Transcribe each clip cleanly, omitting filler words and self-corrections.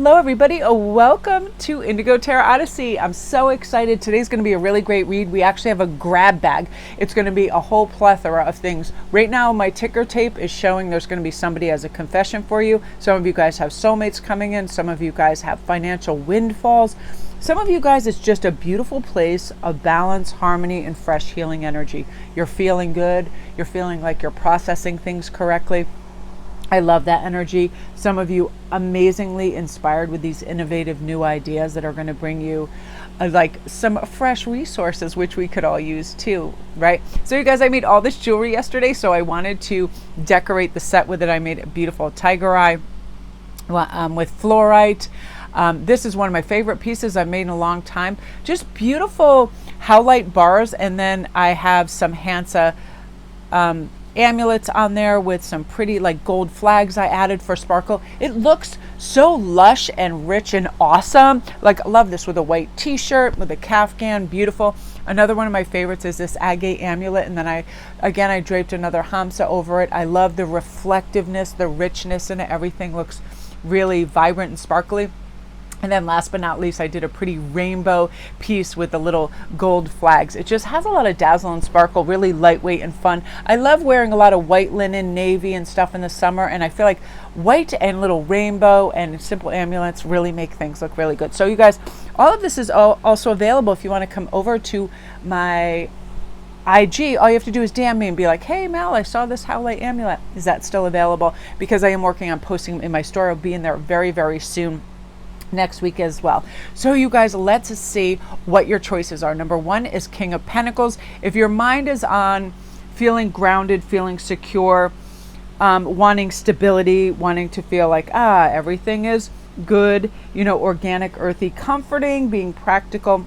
Hello everybody, welcome to Indigo Tarot Odyssey. I'm so excited. Today's going to be a really great read. We actually have a grab bag. It's going to be a whole plethora of things. Right now my ticker tape is showing there's going to be somebody as a confession for you. Some of you guys have soulmates coming in. Some of you guys have financial windfalls. Some of you guys, it's just a beautiful place of balance, harmony, and fresh healing energy. You're feeling good. You're feeling like you're processing things correctly. I love that energy. Some of you amazingly inspired with these innovative new ideas that are going to bring you like some fresh resources, which we could all use too, right? So you guys, I made all this jewelry yesterday, so I wanted to decorate the set with it. I made a beautiful tiger eye with fluorite. This is one of my favorite pieces I've made in a long time. Just beautiful howlite bars, and then I have some Hansa amulets on there with some pretty like gold flags I added for sparkle. It looks so lush and rich and awesome. Like, I love this with a white t-shirt with a kaftan, beautiful. Another one of my favorites is this agate amulet, and then I draped another Hamsa over it. I love the reflectiveness, the richness in it. Everything looks really vibrant and sparkly. And then last but not least, I did a pretty rainbow piece with the little gold flags. It just has a lot of dazzle and sparkle, really lightweight and fun. I love wearing a lot of white linen, navy and stuff in the summer, and I feel like white and little rainbow and simple amulets really make things look really good. So you guys, all of this is also available if you want to come over to my IG. All you have to do is DM me and be like, hey Mel, I saw this howlite amulet. Is that still available? Because I am working on posting in my store. I'll be in there very, very soon. Next week as well. So you guys, let's see what your choices are. Number one is King of Pentacles. If your mind is on feeling grounded, feeling secure, wanting stability, wanting to feel like, everything is good, organic, earthy, comforting, being practical.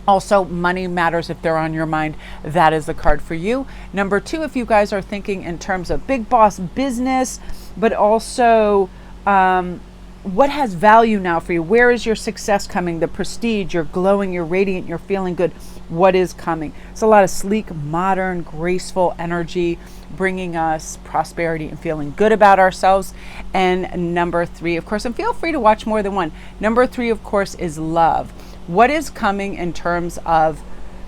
Also, money matters if they're on your mind. That is the card for you. Number two, if you guys are thinking in terms of big boss business, but also, what has value now for you? Where is your success coming? The prestige, you're glowing, you're radiant, you're feeling good. What is coming? It's a lot of sleek, modern, graceful energy, bringing us prosperity and feeling good about ourselves. And number three, of course, and feel free to watch more than one. Number three, of course, is love. What is coming in terms of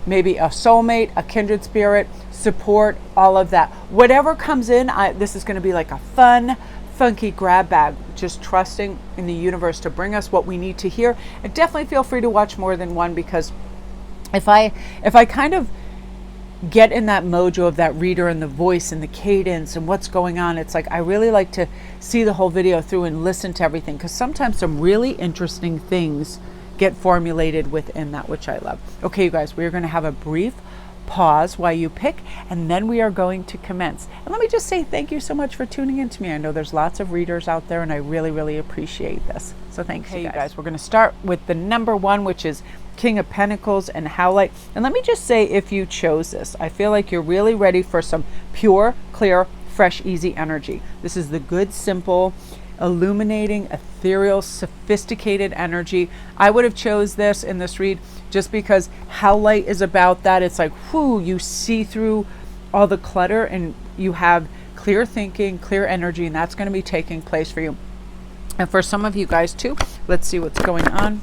maybe a soulmate, a kindred spirit, support, all of that. Whatever comes in, this is going to be like a fun, funky grab bag, just trusting in the universe to bring us what we need to hear. And definitely feel free to watch more than one, because if I kind of get in that mojo of that reader and the voice and the cadence and what's going on, it's like I really like to see the whole video through and listen to everything, because sometimes some really interesting things get formulated within that, which I love. Okay, you guys, we're going to have a brief pause while you pick, and then we are going to commence. And let me just say thank you so much for tuning in to me. I know there's lots of readers out there, and I really, really appreciate this. So thanks, you guys. We're going to start with the number one, which is King of Pentacles and Howlite. And let me just say, if you chose this, I feel like you're really ready for some pure, clear, fresh, easy energy. This is the good, simple, illuminating, ethereal, sophisticated energy. I would have chose this in this read just because Howlite is about that. It's like, whoo, you see through all the clutter and you have clear thinking, clear energy, and that's going to be taking place for you. And for some of you guys too, let's see what's going on.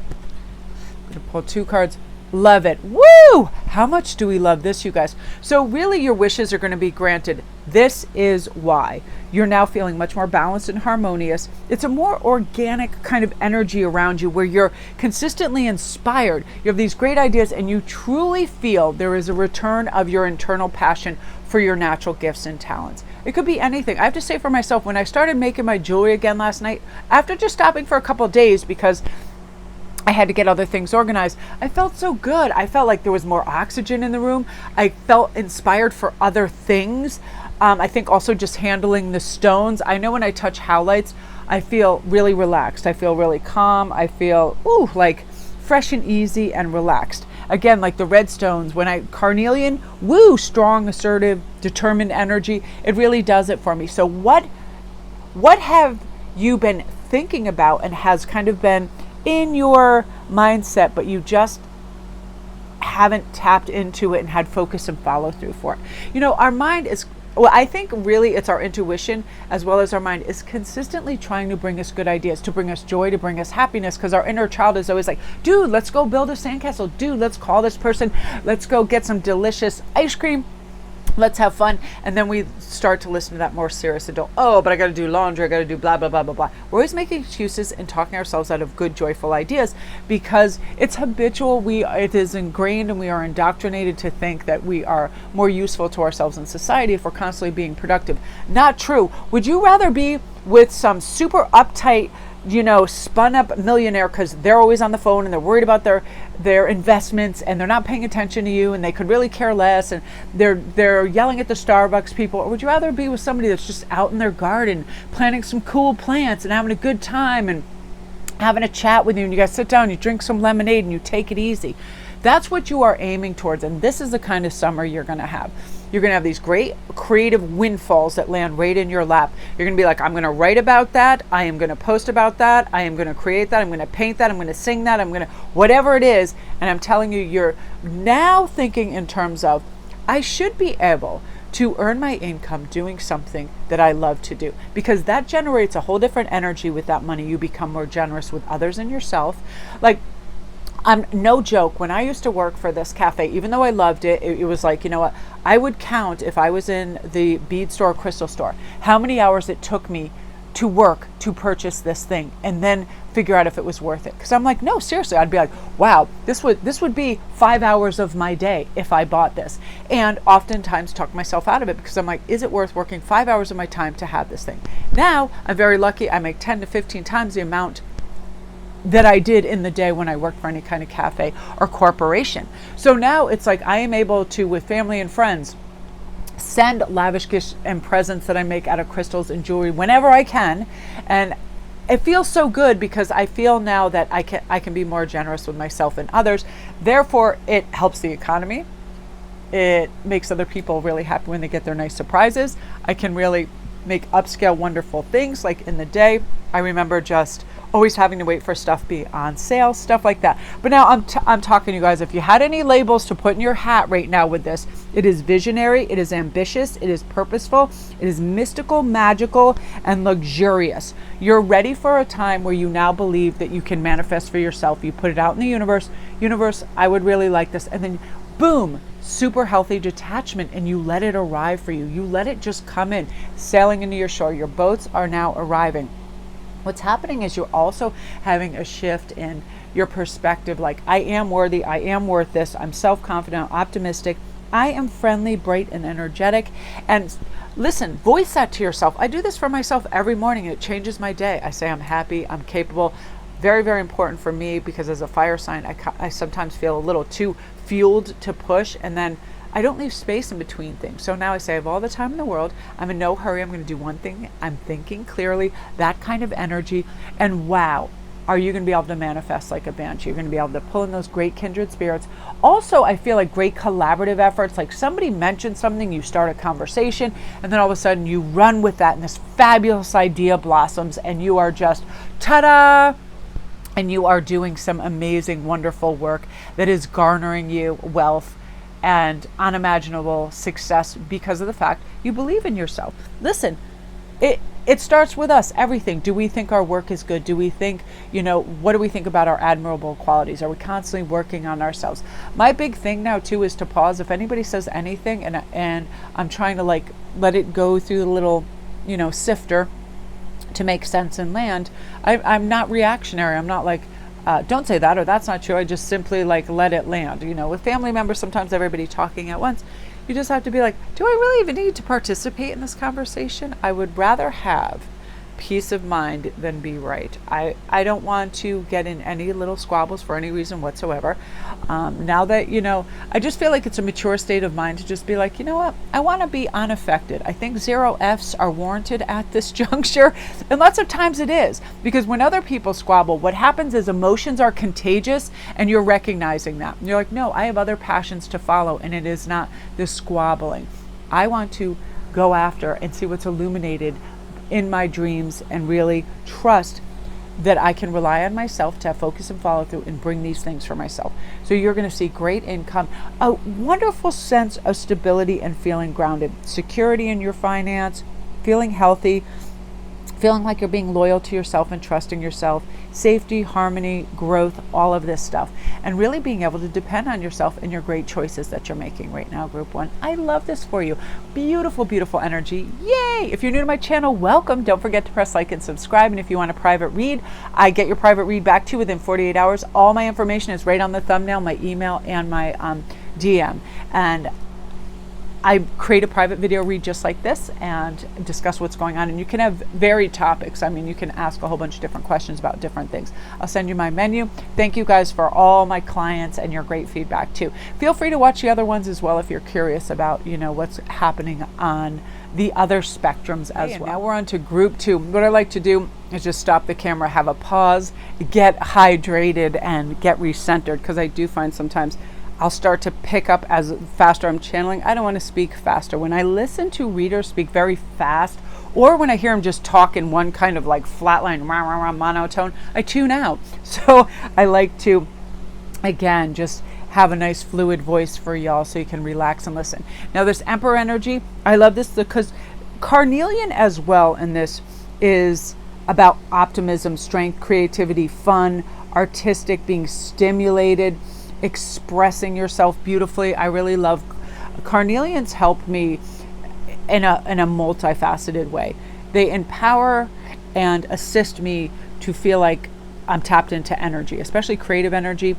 I'm going to pull two cards. Love it. Woo! How much do we love this, you guys? So really your wishes are going to be granted. This is why. You're now feeling much more balanced and harmonious. It's a more organic kind of energy around you where you're consistently inspired. You have these great ideas and you truly feel there is a return of your internal passion for your natural gifts and talents. It could be anything. I have to say for myself, when I started making my jewelry again last night, after just stopping for a couple of days because I had to get other things organized, I felt so good. I felt like there was more oxygen in the room. I felt inspired for other things. I think also just handling the stones. I know when I touch howlites, I feel really relaxed. I feel really calm. I feel, like fresh and easy and relaxed. Again, like the red stones, carnelian, strong, assertive, determined energy. It really does it for me. So what have you been thinking about and has kind of been in your mindset, but you just haven't tapped into it and had focus and follow through for it? Our mind is Well, I think really it's our intuition as well as our mind is consistently trying to bring us good ideas, to bring us joy, to bring us happiness, because our inner child is always like, dude, let's go build a sandcastle. Dude, let's call this person. Let's go get some delicious ice cream. Let's have fun. And then we start to listen to that more serious adult. Oh, but I got to do laundry. I got to do blah, blah, blah, blah, blah. We're always making excuses and talking ourselves out of good, joyful ideas because it's habitual. It is ingrained and we are indoctrinated to think that we are more useful to ourselves in society if we're constantly being productive. Not true. Would you rather be with some super uptight, spun up millionaire because they're always on the phone and they're worried about their investments and they're not paying attention to you and they could really care less and they're yelling at the Starbucks people? Or would you rather be with somebody that's just out in their garden planting some cool plants and having a good time and having a chat with you, and you guys sit down, you drink some lemonade and you take it easy? That's what you are aiming towards, and this is the kind of summer you're going to have. You're going to have these great creative windfalls that land right in your lap. You're going to be like, I'm going to write about that. I am going to post about that. I am going to create that. I'm going to paint that. I'm going to sing that. I'm going to, whatever it is. And I'm telling you, you're now thinking in terms of, I should be able to earn my income doing something that I love to do, because that generates a whole different energy with that money. You become more generous with others and yourself. Like, no joke, when I used to work for this cafe, even though I loved it, it was like, you know what, I would count if I was in the bead store, crystal store, how many hours it took me to work to purchase this thing and then figure out if it was worth it. Because I'm like, no, seriously, I'd be like, wow, this would be 5 hours of my day if I bought this. And oftentimes talk myself out of it because I'm like, is it worth working 5 hours of my time to have this thing? Now, I'm very lucky. I make 10 to 15 times the amount that I did in the day when I worked for any kind of cafe or corporation. So now it's like I am able to, with family and friends, send lavish gifts and presents that I make out of crystals and jewelry whenever I can. And it feels so good because I feel now that I can be more generous with myself and others. Therefore, it helps the economy. It makes other people really happy when they get their nice surprises. I can really make upscale wonderful things. Like in the day, I remember just always having to wait for stuff be on sale, stuff like that. But now I'm talking to you guys. If you had any labels to put in your hat right now with this, it is visionary, it is ambitious, it is purposeful, it is mystical, magical, and luxurious. You're ready for a time where you now believe that you can manifest for yourself. You put it out in the universe. Universe, I would really like this. And then boom, super healthy detachment, and you let it arrive for you. You let it just come in, sailing into your shore. Your boats are now arriving. What's happening is you're also having a shift in your perspective. Like, I am worthy, I am worth this, I'm self-confident, optimistic, I am friendly, bright, and energetic. And listen, voice that to yourself. I do this for myself every morning. It changes my day. I say I'm happy, I'm capable. Very, very important for me because as a fire sign, I sometimes feel a little too fueled to push, and then I don't leave space in between things. So now I say I have all the time in the world. I'm in no hurry. I'm going to do one thing. I'm thinking clearly, that kind of energy. And wow, are you going to be able to manifest like a banshee? You're going to be able to pull in those great kindred spirits. Also, I feel like great collaborative efforts, like somebody mentioned something, you start a conversation, and then all of a sudden you run with that and this fabulous idea blossoms and you are just, ta-da! And you are doing some amazing, wonderful work that is garnering you wealth and unimaginable success because of the fact you believe in yourself. Listen, it starts with us, everything. Do we think our work is good? Do we think, what do we think about our admirable qualities? Are we constantly working on ourselves? My big thing now too is to pause. If anybody says anything and I'm trying to let it go through the little, sifter to make sense and land, I'm not reactionary. I'm not like, don't say that or that's not true. I just simply let it land. With family members, sometimes everybody talking at once, you just have to be like, do I really even need to participate in this conversation? I would rather have peace of mind than be right. I don't want to get in any little squabbles for any reason whatsoever. Now that, I just feel like it's a mature state of mind to just be like, you know what? I want to be unaffected. I think 0 Fs are warranted at this juncture. And lots of times it is, because when other people squabble, what happens is emotions are contagious and you're recognizing that. And you're like, no, I have other passions to follow and it is not this squabbling. I want to go after and see what's illuminated in my dreams and really trust that I can rely on myself to have focus and follow through and bring these things for myself. So you're going to see great income, a wonderful sense of stability and feeling grounded, security in your finance, feeling healthy, feeling like you're being loyal to yourself and trusting yourself, safety, harmony, growth, all of this stuff, and really being able to depend on yourself and your great choices that you're making right now, Group 1. I love this for you. Beautiful, beautiful energy. Yay! If you're new to my channel, welcome. Don't forget to press like and subscribe. And if you want a private read, I get your private read back to you within 48 hours. All my information is right on the thumbnail, my email, and my DM. And I create a private video read just like this and discuss what's going on. And you can have varied topics. I mean, you can ask a whole bunch of different questions about different things. I'll send you my menu. Thank you guys for all my clients and your great feedback too. Feel free to watch the other ones as well if you're curious about, what's happening on the other spectrums as well. Now we're on to Group 2. What I like to do is just stop the camera, have a pause, get hydrated, and get recentered, because I do find sometimes I'll start to pick up as faster I'm channeling. I don't want to speak faster. When I listen to readers speak very fast, or when I hear them just talk in one kind of like flatline, rah, rah, rah, monotone, I tune out. So I like to, again, just have a nice fluid voice for y'all so you can relax and listen. Now this Emperor energy, I love this because Carnelian as well in this is about optimism, strength, creativity, fun, artistic, being stimulated, expressing yourself beautifully. I really love Carnelians. Help me in a multifaceted way. They empower and assist me to feel like I'm tapped into energy, especially creative energy,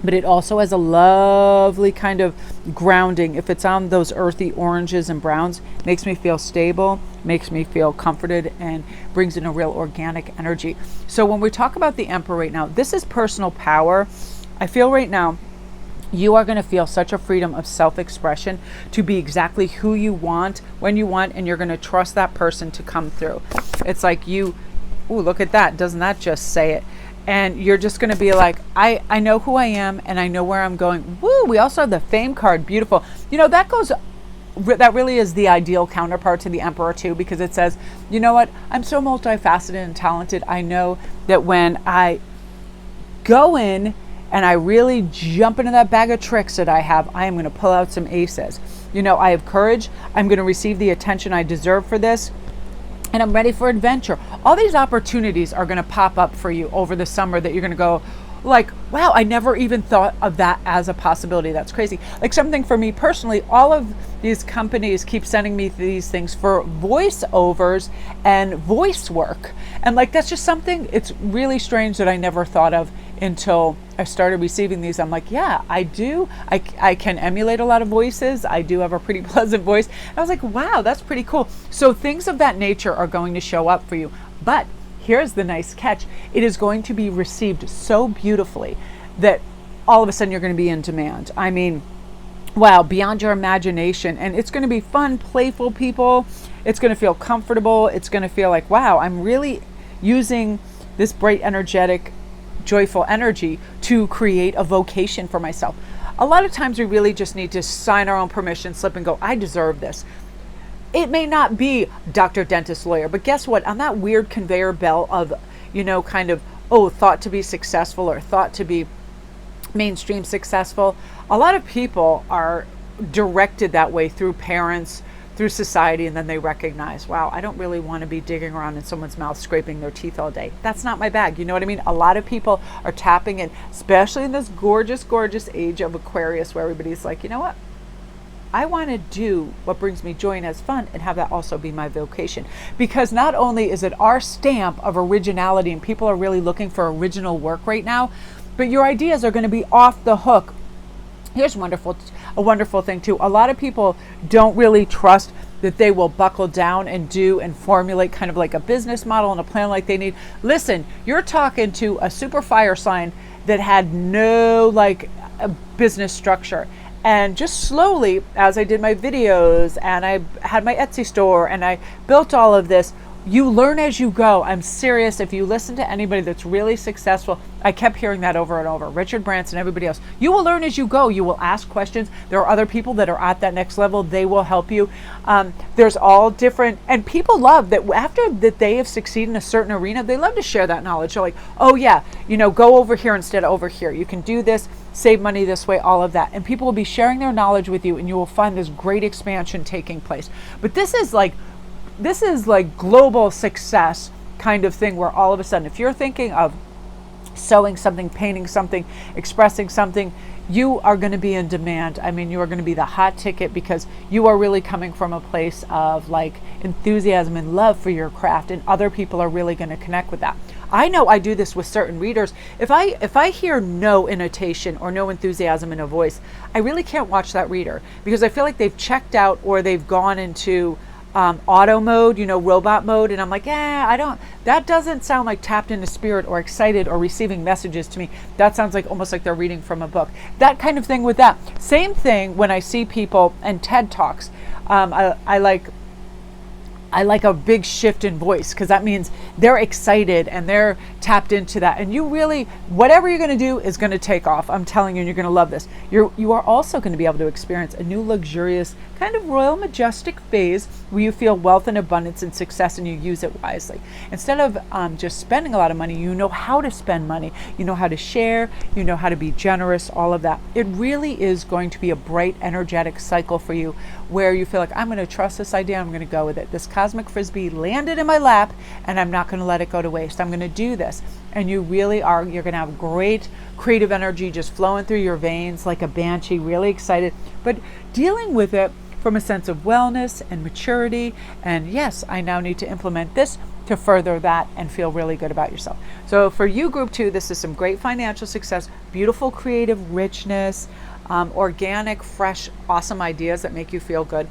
but it also has a lovely kind of grounding. If it's on those earthy oranges and browns, makes me feel stable, makes me feel comforted, and brings in a real organic energy. So when we talk about the Emperor right now, this is personal power. I feel right now you are going to feel such a freedom of self-expression to be exactly who you want, when you want, and you're going to trust that person to come through. It's like ooh, look at that. Doesn't that just say it? And you're just going to be like, I know who I am and I know where I'm going. Woo! We also have the Fame card. Beautiful. That really is the ideal counterpart to the Emperor too, because it says, you know what? I'm so multifaceted and talented. I know that when I go in and I really jump into that bag of tricks that I have, I am going to pull out some aces. I have courage. I'm going to receive the attention I deserve for this. And I'm ready for adventure. All these opportunities are going to pop up for you over the summer that you're going to go like, wow, I never even thought of that as a possibility. That's crazy. Like something for me personally, all of these companies keep sending me these things for voiceovers and voice work. And like, that's just something, it's really strange that I never thought of until I started receiving these. I'm like, yeah, I do. I can emulate a lot of voices. I do have a pretty pleasant voice. And I was like, wow, that's pretty cool. So things of that nature are going to show up for you. But here's the nice catch. It is going to be received so beautifully that all of a sudden you're going to be in demand. I mean, wow, beyond your imagination. And it's going to be fun, playful people. It's going to feel comfortable. It's going to feel like, wow, I'm really using this bright, energetic, joyful energy to create a vocation for myself. A lot of times we really just need to sign our own permission slip and go, I deserve this. It may not be doctor, dentist, lawyer, but guess what? On that weird conveyor belt of, thought to be successful or thought to be mainstream successful, a lot of people are directed that way through parents, through society, and then they recognize, wow, I don't really want to be digging around in someone's mouth, scraping their teeth all day. That's not my bag. You know what I mean? A lot of people are tapping in, especially in this gorgeous, gorgeous age of Aquarius, where everybody's like, you know what? I want to do what brings me joy and has fun, and have that also be my vocation. Because not only is it our stamp of originality, and people are really looking for original work right now, but your ideas are going to be off the hook. Here's a wonderful thing too. A lot of people don't really trust that they will buckle down and do and formulate kind of like a business model and a plan like they need. Listen, you're talking to a super fire sign that had no a business structure. And just slowly, as I did my videos and I had my Etsy store and I built all of this, You learn as you go. I'm serious. If you listen to anybody that's really successful, I kept hearing that over and over. Richard Branson, everybody else. You will learn as you go. You will ask questions. There are other people that are at that next level. They will help you. There's all different, and people love that after that they have succeeded in a certain arena, they love to share that knowledge. They're like, oh yeah, go over here instead of over here. You can do this, save money this way, all of that. And people will be sharing their knowledge with you, and you will find this great expansion taking place. But this is like global success kind of thing, where all of a sudden, if you're thinking of sewing something, painting something, expressing something, you are going to be in demand. I mean, you are going to be the hot ticket, because you are really coming from a place of like enthusiasm and love for your craft, and other people are really going to connect with that. I know I do this with certain readers. If I hear no intonation or no enthusiasm in a voice, I really can't watch that reader, because I feel like they've checked out, or they've gone into auto mode, robot mode, and I'm like, that doesn't sound like tapped into spirit or excited or receiving messages to me. That sounds like almost like they're reading from a book. That kind of thing with that. Same thing when I see people and TED Talks. I like a big shift in voice, because that means they're excited and they're tapped into that. And you really, whatever you're going to do is going to take off. I'm telling you, and you're going to love this. You are also going to be able to experience a new luxurious kind of royal majestic phase where you feel wealth and abundance and success, and you use it wisely. Instead of just spending a lot of money, you know how to spend money. You know how to share. You know how to be generous, all of that. It really is going to be a bright, energetic cycle for you, where you feel like, I'm going to trust this idea. I'm going to go with it. This cosmic frisbee landed in my lap, and I'm not going to let it go to waste. I'm going to do this. And you really are, you're going to have great creative energy just flowing through your veins like a banshee, really excited, but dealing with it from a sense of wellness and maturity. And yes, I now need to implement this to further that and feel really good about yourself. So for you, group 2, this is some great financial success, beautiful creative richness, organic, fresh, awesome ideas that make you feel good.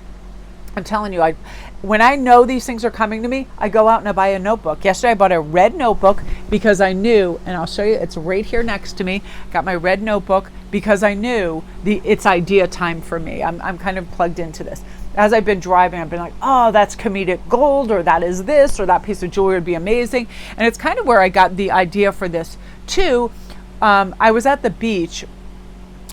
I'm telling you, when I know these things are coming to me, I go out and I buy a notebook. Yesterday I bought a red notebook because I knew, and I'll show you, it's right here next to me. Got my red notebook because I knew it's idea time for me. I'm kind of plugged into this. As I've been driving, I've been like, oh, that's comedic gold, or that is this, or that piece of jewelry would be amazing. And it's kind of where I got the idea for this too. I was at the beach,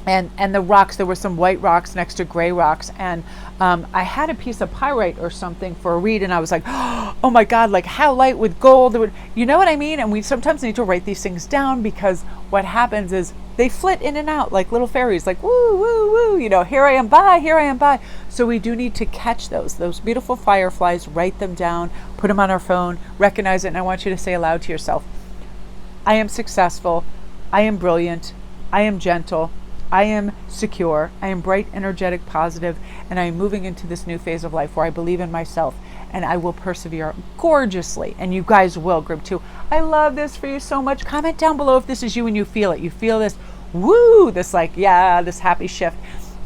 and the rocks, there were some white rocks next to gray rocks, and I had a piece of pyrite or something for a read, and I was like, oh my God, like how light with gold, you know what I mean? And we sometimes need to write these things down, because what happens is they flit in and out like little fairies, like woo, woo, woo, here I am, bye, here I am, bye. So we do need to catch those beautiful fireflies, write them down, put them on our phone, recognize it, and I want you to say aloud to yourself, I am successful, I am brilliant, I am gentle, I am secure, I am bright, energetic, positive, and I am moving into this new phase of life where I believe in myself, and I will persevere gorgeously. And you guys will, group 2. I love this for you so much. Comment down below if this is you and you feel it. You feel this, woo, this like, yeah, this happy shift.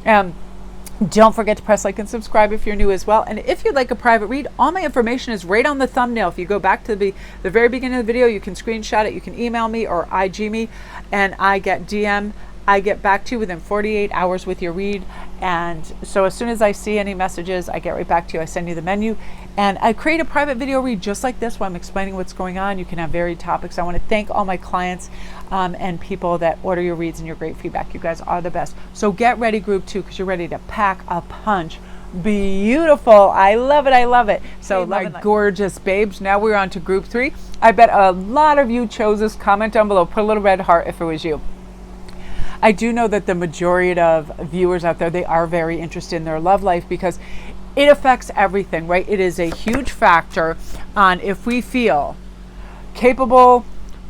Don't forget to press like and subscribe if you're new as well. And if you'd like a private read, all my information is right on the thumbnail. If you go back to the very beginning of the video, you can screenshot it, you can email me or IG me, and I get back to you within 48 hours with your read. And so as soon as I see any messages, I get right back to you. I send you the menu, and I create a private video read just like this, where I'm explaining what's going on. You can have varied topics. I want to thank all my clients and people that order your reads and your great feedback. You guys are the best. So get ready, group 2, because you're ready to pack a punch. Beautiful. I love it. I love it. So my gorgeous babes, now we're on to group 3. I bet a lot of you chose this. Comment down below. Put a little red heart if it was you. I do know that the majority of viewers out there, they are very interested in their love life, because it affects everything, right? It is a huge factor on if we feel capable,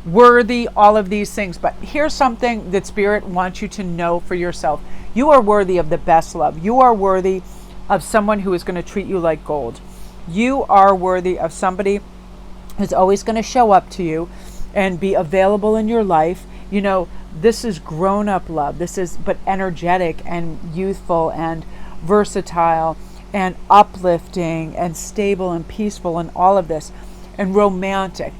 worthy, all of these things. But here's something that Spirit wants you to know for yourself. You are worthy of the best love. You are worthy of someone who is going to treat you like gold. You are worthy of somebody who's always going to show up to you and be available in your life. This is grown-up love. This is but energetic and youthful and versatile and uplifting and stable and peaceful and all of this, and romantic.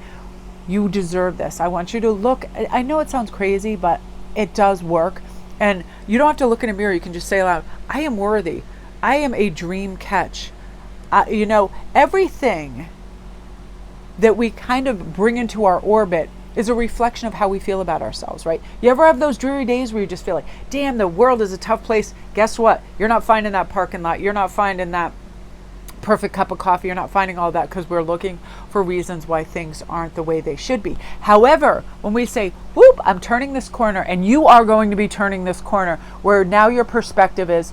You deserve this. I want you to look. I know it sounds crazy, but it does work. And you don't have to look in a mirror. You can just say aloud, I am worthy. I am a dream catch. Everything that we kind of bring into our orbit is a reflection of how we feel about ourselves, right? You ever have those dreary days where you just feel like, damn, the world is a tough place? Guess what? You're not finding that parking lot. You're not finding that perfect cup of coffee. You're not finding all that because we're looking for reasons why things aren't the way they should be. However, when we say, whoop, I'm turning this corner, and you are going to be turning this corner, where now your perspective is,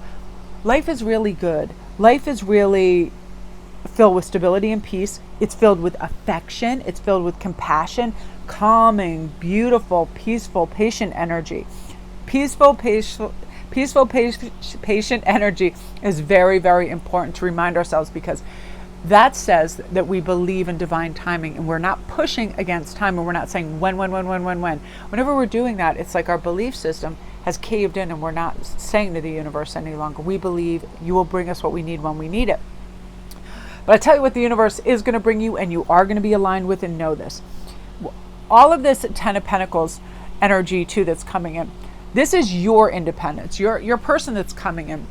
life is really good. Life is really filled with stability and peace. It's filled with affection. It's filled with compassion, calming, beautiful, peaceful, patient energy. Peaceful, patient energy is very, very important to remind ourselves, because that says that we believe in divine timing, and we're not pushing against time, and we're not saying when. Whenever we're doing that, it's like our belief system has caved in, and we're not saying to the universe any longer, we believe you will bring us what we need when we need it. But I tell you what the universe is going to bring you, and you are going to be aligned with, and know this. All of this Ten of Pentacles energy too that's coming in. This is your independence. Your person that's coming in.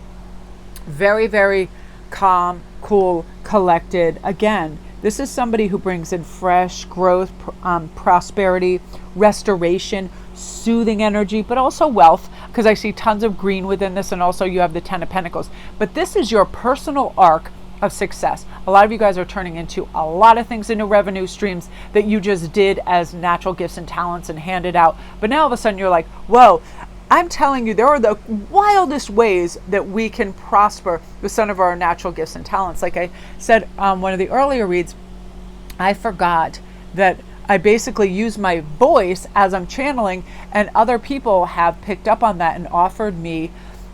Very, very calm, cool, collected. Again, this is somebody who brings in fresh growth, prosperity, restoration, soothing energy, but also wealth, because I see tons of green within this, and also you have the Ten of Pentacles. But this is your personal arc of success. A lot of you guys are turning into a lot of things into revenue streams that you just did as natural gifts and talents and handed out. But now all of a sudden you're like, whoa, I'm telling you, there are the wildest ways that we can prosper with some of our natural gifts and talents. Like I said on one of the earlier reads, I forgot that I basically use my voice as I'm channeling, and other people have picked up on that and offered me.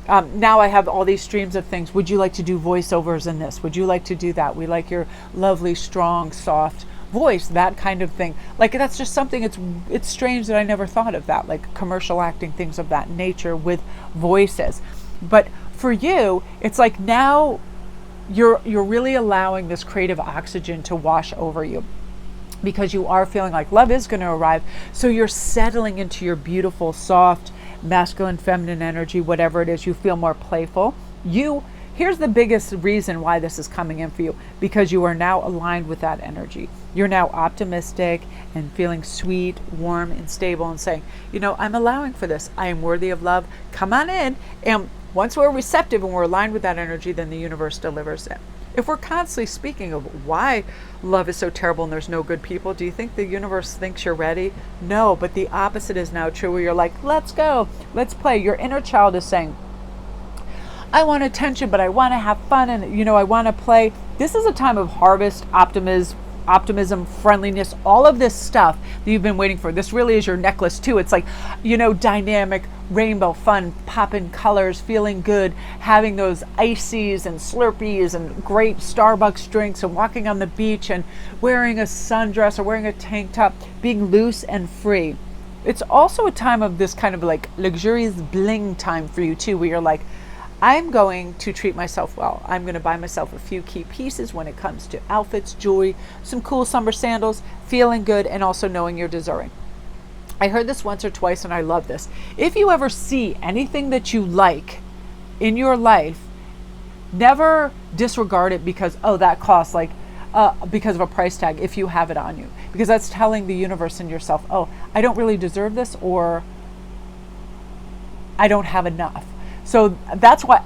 Now I have all these streams of things. Would you like to do voiceovers in this? Would you like to do that? We like your lovely, strong, soft voice, that kind of thing. Like, that's just something, it's strange that I never thought of that, like commercial acting, things of that nature with voices. But for you, it's like now you're really allowing this creative oxygen to wash over you, because you are feeling like love is going to arrive. So you're settling into your beautiful, soft, masculine, feminine energy, whatever it is. You feel more playful. Here's the biggest reason why this is coming in for you, because you are now aligned with that energy. You're now optimistic and feeling sweet, warm, and stable, and saying, I'm allowing for this. I am worthy of love. Come on in. And once we're receptive and we're aligned with that energy, then the universe delivers it. If we're constantly speaking of why love is so terrible and there's no good people, do you think the universe thinks you're ready? No, but the opposite is now true, where you're like, let's go, let's play. Your inner child is saying, I want attention, but I want to have fun, and I want to play. This is a time of harvest, optimism, friendliness, all of this stuff that you've been waiting for. This really is your necklace too. It's like, dynamic, rainbow, fun, popping colors, feeling good, having those ices and Slurpees and great Starbucks drinks, and walking on the beach and wearing a sundress or wearing a tank top, being loose and free. It's also a time of this kind of like luxurious bling time for you too, where you're like, I'm going to treat myself well. I'm going to buy myself a few key pieces when it comes to outfits, jewelry, some cool summer sandals, feeling good, and also knowing you're deserving. I heard this once or twice, and I love this. If you ever see anything that you like in your life, never disregard it because, that costs because of a price tag, if you have it on you. Because that's telling the universe and yourself, I don't really deserve this, or I don't have enough. So that's why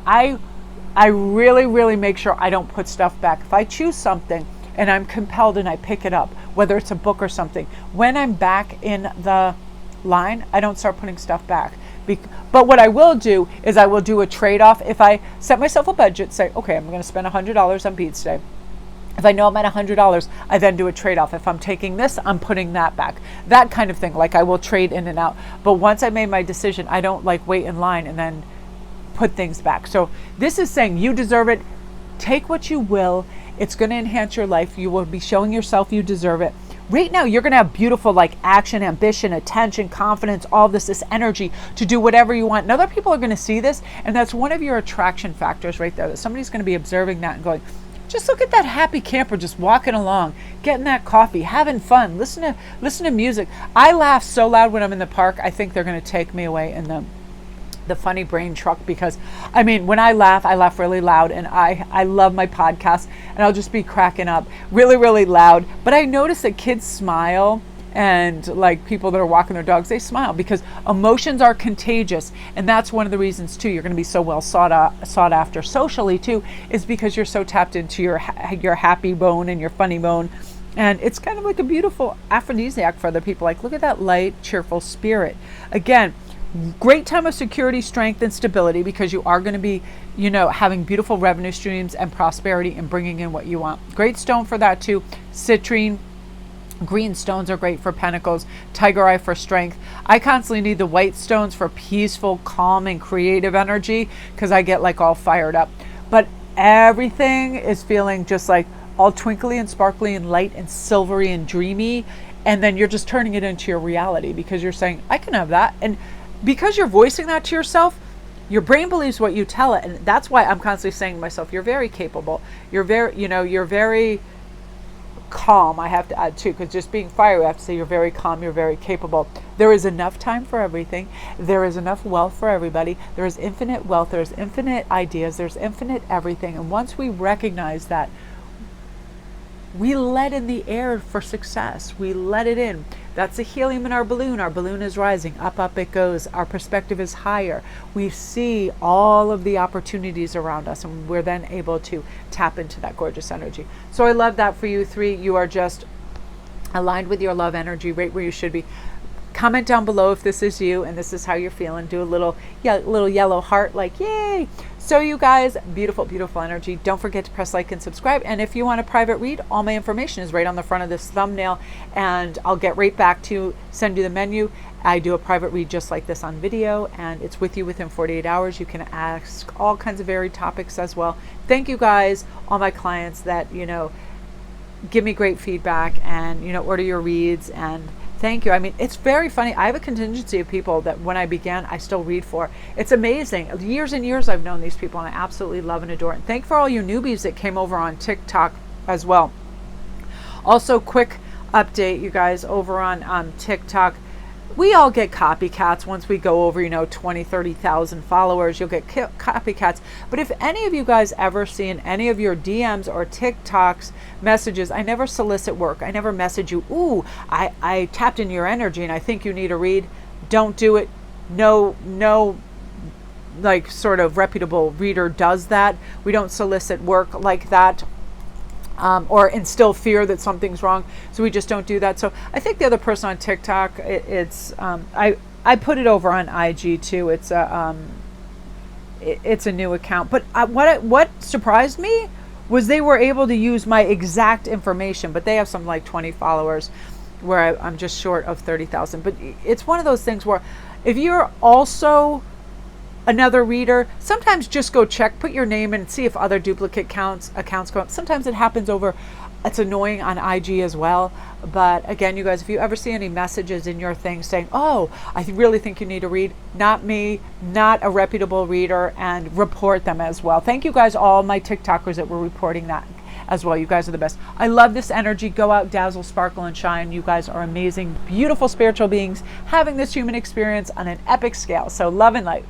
I really, really make sure I don't put stuff back. If I choose something and I'm compelled and I pick it up, whether it's a book or something, when I'm back in the line, I don't start putting stuff back. But what I will do is I will do a trade-off. If I set myself a budget, say, okay, I'm going to spend $100 on beads today. If I know I'm at $100, I then do a trade-off. If I'm taking this, I'm putting that back. That kind of thing. Like, I will trade in and out. But once I made my decision, I don't wait in line and then put things back. So this is saying you deserve it. Take what you will. It's going to enhance your life. You will be showing yourself you deserve it. Right now, you're going to have beautiful action, ambition, attention, confidence, all this energy to do whatever you want. And other people are going to see this, and that's one of your attraction factors right there. That somebody's going to be observing that and going, just look at that happy camper just walking along, getting that coffee, having fun, listen to music. I laugh so loud when I'm in the park. I think they're going to take me away in the the funny brain truck, because I mean, when I laugh really loud, and I love my podcast, and I'll just be cracking up really, really loud. But I notice that kids smile, and like people that are walking their dogs, they smile because emotions are contagious. And that's one of the reasons too you're going to be so well sought after socially too, is because you're so tapped into your happy bone and your funny bone. And it's kind of like a beautiful aphrodisiac for other people. Like, look at that light, cheerful spirit. Again, great time of security, strength, and stability, because you are going to be, having beautiful revenue streams and prosperity and bringing in what you want. Great stone for that too. Citrine. Green stones are great for pentacles. Tiger eye for strength. I constantly need the white stones for peaceful, calm, and creative energy, because I get like all fired up. But everything is feeling just like all twinkly and sparkly and light and silvery and dreamy. And then you're just turning it into your reality, because you're saying, I can have that. And because you're voicing that to yourself, your brain believes what you tell it. And that's why I'm constantly saying to myself, you're very capable. You're very calm. I have to add too, because just being fiery, I have to say you're very calm, you're very capable. There is enough time for everything. There is enough wealth for everybody. There is infinite wealth. There's infinite ideas. There's infinite everything. And once we recognize that, we let in the air for success. We let it in. That's the helium in our balloon. Our balloon is rising. Up, up it goes. Our perspective is higher. We see all of the opportunities around us, and we're then able to tap into that gorgeous energy. So I love that for you, 3. You are just aligned with your love energy, right where you should be. Comment down below if this is you and this is how you're feeling. Do a little yellow heart, like yay. So you guys, beautiful, beautiful energy. Don't forget to press like and subscribe. And if you want a private read, all my information is right on the front of this thumbnail, and I'll get right back to send you the menu. I do a private read just like this on video, and it's with you within 48 hours. You can ask all kinds of varied topics as well. Thank you guys, all my clients that, give me great feedback and, order your reads, and thank you. I mean, it's very funny. I have a contingency of people that when I began, I still read for. It's amazing. Years and years I've known these people, and I absolutely love and adore it. And thank you for all you newbies that came over on TikTok as well. Also, quick update, you guys, over on TikTok. We all get copycats once we go over, 20, 30,000 followers. You'll get copycats. But if any of you guys ever see in any of your DMs or TikToks messages, I never solicit work. I never message you, ooh, I tapped in your energy and I think you need a read. Don't do it. No, like sort of reputable reader does that. We don't solicit work like that. Or instill fear that something's wrong. So we just don't do that. So I think the other person on TikTok, I put it over on IG too. It's a new account. But what surprised me was they were able to use my exact information, but they have some like 20 followers where I'm just short of 30,000. But it's one of those things where if you're also another reader, sometimes just go check, put your name in and see if other duplicate accounts go up. Sometimes it happens over, it's annoying on IG as well. But again, you guys, if you ever see any messages in your thing saying, oh, I really think you need to read, not me, not a reputable reader, and report them as well. Thank you guys, all my TikTokers that were reporting that as well. You guys are the best. I love this energy. Go out, dazzle, sparkle, and shine. You guys are amazing, beautiful spiritual beings having this human experience on an epic scale. So love and light.